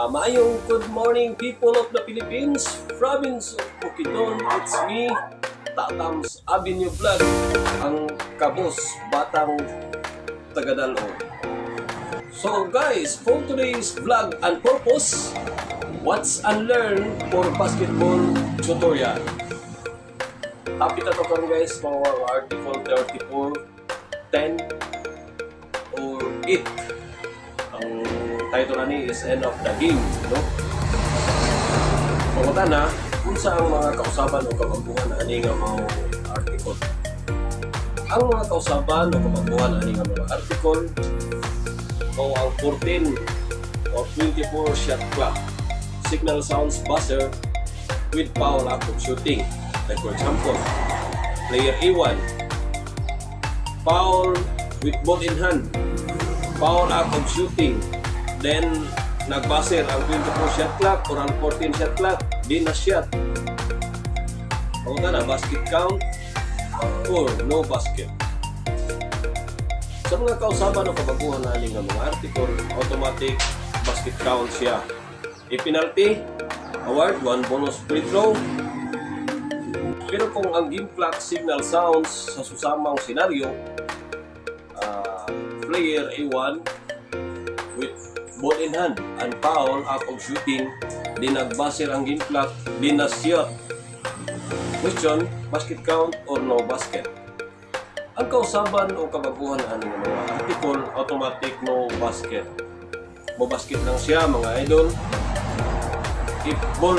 Maayong good morning people of the Philippines, province of Bukidnon. It's me, Tatams Avenue Vlog, ang kabos batang tagadalon. So guys, for today's vlog and purpose, what's unlearn for basketball tutorial. Topic na to karon guys, mga article 34, 10 or 8. Ang title na ni is End of the Game, no? Pangutan na, kung saan ang mga kausaban o kabaguhan na ani nga mga article. Ang mga kausaban o kabaguhan na ani nga mga article o ang 14 or 24 shot clock, signal sounds buzzer with foul after shooting. Like for example, player A1, foul with ball in hand, foul out of shooting, then nagbuzzer ang 24 shot clock or ang 14 shot clock, di na shot. Kung na basket count or no basket. Sa mga kausaban o kabaguhan na ng mga article, automatic basket count siya. I-penalty, award, 1 bonus free throw. Pero kung ang game clock signal sounds sa susamang senaryo, player A1 with ball in hand and foul out of shooting, di nagbuzzer ang game clock, di na shot. Question, basket count or no basket? Ang kausaban o kabaguhan ng mga article, automatic no basket. Mo basket lang siya mga idol. If ball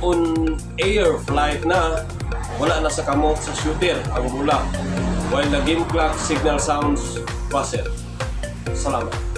on air flight na, wala na sa kamot sa shooter ang bola, while the game clock signal sounds buzzer. Salamat.